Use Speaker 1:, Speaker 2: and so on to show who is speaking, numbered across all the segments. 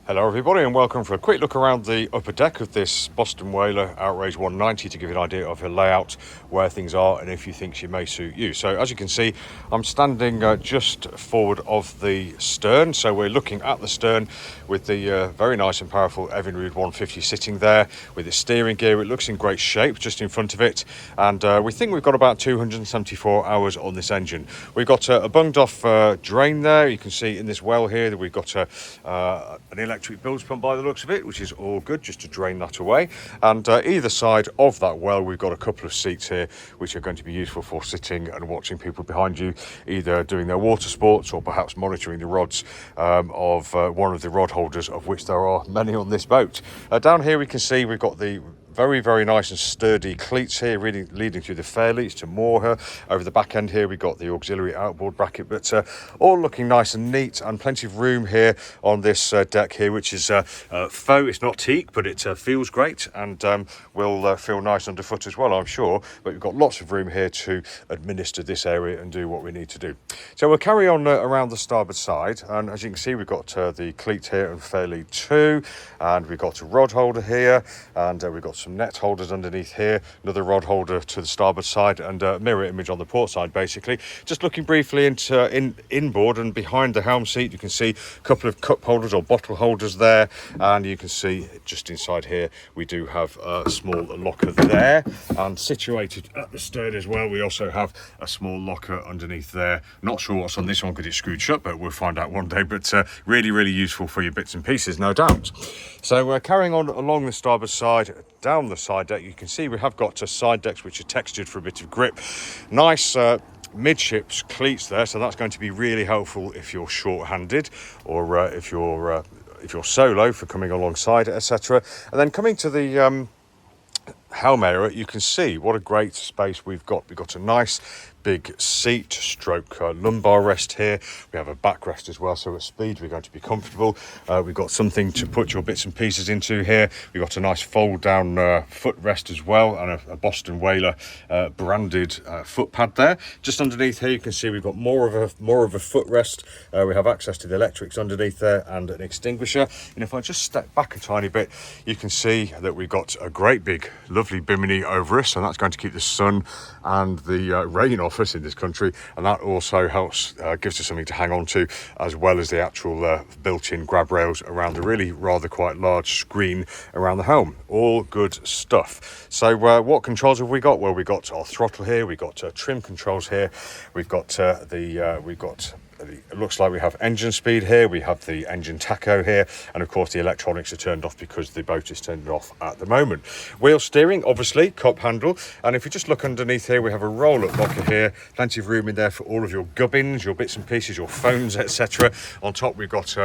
Speaker 1: Hello everybody and welcome for a quick look around the upper deck of this Boston Whaler Outrage 190 to give you an idea of her layout, where things are and if you think she may suit you. So as you can see, I'm standing just forward of the stern, so we're looking at the stern with the very nice and powerful Evinrude 150 sitting there with its steering gear. It looks in great shape just in front of it, and we think we've got about 274 hours on this engine. We've got a bunged off drain there. You can see in this well here that we've got an electric bilge pump by the looks of it, which is all good just to drain that away. And either side of that well we've got a couple of seats here which are going to be useful for sitting and watching people behind you either doing their water sports or perhaps monitoring the rods of one of the rod holders, of which there are many on this boat. Down here we can see we've got the very nice and sturdy cleats here, really leading through the fairleads to moor her. Over the back end here we've got the auxiliary outboard bracket, but all looking nice and neat, and plenty of room here on this deck here, which is faux. It's not teak, but it feels great and will feel nice underfoot as well, I'm sure. But we've got lots of room here to administer this area and do what we need to do. So we'll carry on around the starboard side, and as you can see we've got the cleat here and fairlead 2, and we've got a rod holder here, and we've got some net holders underneath here, another rod holder to the starboard side, and a mirror image on the port side. Basically just looking briefly into inboard and behind the helm seat, you can see a couple of cup holders or bottle holders there, and you can see just inside here we do have a small locker there, and situated at the stern as well we also have a small locker underneath there. Not sure what's on this one because it's screwed shut, but we'll find out one day. But really useful for your bits and pieces, no doubt. So carrying on along the starboard side, down the side deck, you can see we have got side decks which are textured for a bit of grip. Nice midships cleats there, so that's going to be really helpful if you're short-handed or if you're solo for coming alongside, etc. And then coming to the helm area, you can see what a great space we've got. We've got a nice big seat stroke lumbar rest here. We have a backrest as well, so at speed we're going to be comfortable. We've got something to put your bits and pieces into here. We've got a nice fold down footrest as well, and a Boston Whaler branded foot pad there. Just underneath here you can see we've got more of a footrest. We have access to the electrics underneath there and an extinguisher. And if I just step back a tiny bit, you can see that we've got a great big lovely bimini over us, and that's going to keep the sun and the rain off us in this country, and that also helps gives us something to hang on to, as well as the actual built-in grab rails around the really rather quite large screen around the helm. All good stuff. So what controls have we got? Well, we've got our throttle here, we've got trim controls here, we've got it looks like we have engine speed here, we have the engine tacho here, and of course the electronics are turned off because the boat is turned off at the moment. Wheel steering, obviously, cup handle, and if you just look underneath here we have a roll-up locker here, plenty of room in there for all of your gubbins, your bits and pieces, your phones, etc. On top we've got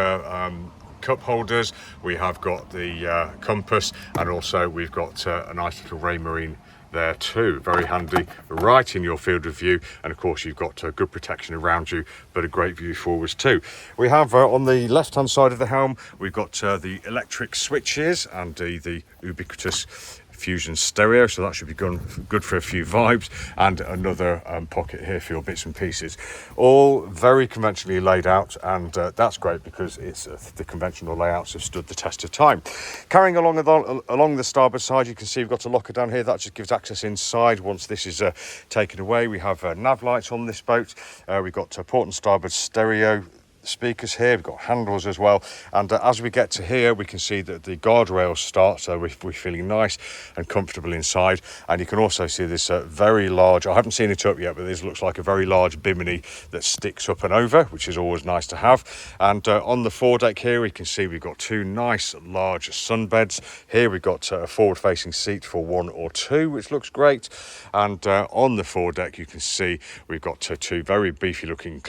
Speaker 1: cup holders, we have got the compass, and also we've got a nice little Raymarine there too, very handy, right in your field of view, and of course you've got good protection around you, but a great view forwards too. We have on the left hand side of the helm we've got the electric switches and the ubiquitous Fusion stereo, so that should be good for a few vibes, and another pocket here for your bits and pieces. All very conventionally laid out, and that's great because it's the conventional layouts have stood the test of time. Carrying along the starboard side, you can see we've got a locker down here that just gives access inside. Once this is taken away, we have nav lights on this boat. We've got port and starboard stereo speakers here, we've got handles as well, and as we get to here we can see that the guardrails start, so we're feeling nice and comfortable inside. And you can also see this very large, I haven't seen it up yet, but this looks like a very large bimini that sticks up and over, which is always nice to have. And on the foredeck here we can see we've got two nice large sunbeds. Here we've got a forward facing seat for 1 or 2, which looks great. And on the foredeck you can see we've got two very beefy looking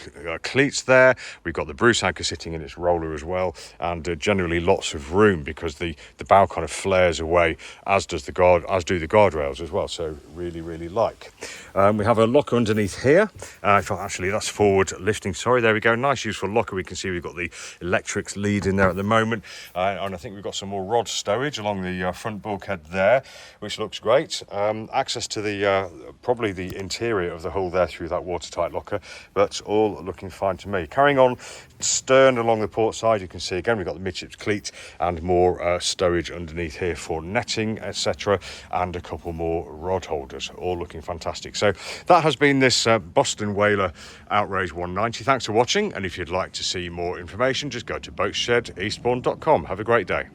Speaker 1: cleats there. We've got the Bruce anchor sitting in its roller as well, and generally lots of room because the bow kind of flares away, as do the guardrails as well, so really like. We have a locker underneath here. Actually that's forward lifting, sorry, there we go, nice useful locker. We can see we've got the electrics lead in there at the moment, and I think we've got some more rod stowage along the front bulkhead there, which looks great. Access to the probably the interior of the hull there through that watertight locker, but all looking fine to me. Carrying on Stern along the port side, you can see again we've got the midships cleat and more stowage underneath here for netting, etc., and a couple more rod holders, all looking fantastic. So that has been this Boston Whaler Outrage 190. Thanks for watching, and if you'd like to see more information, just go to boatshedeastbourne.com. Have a great day.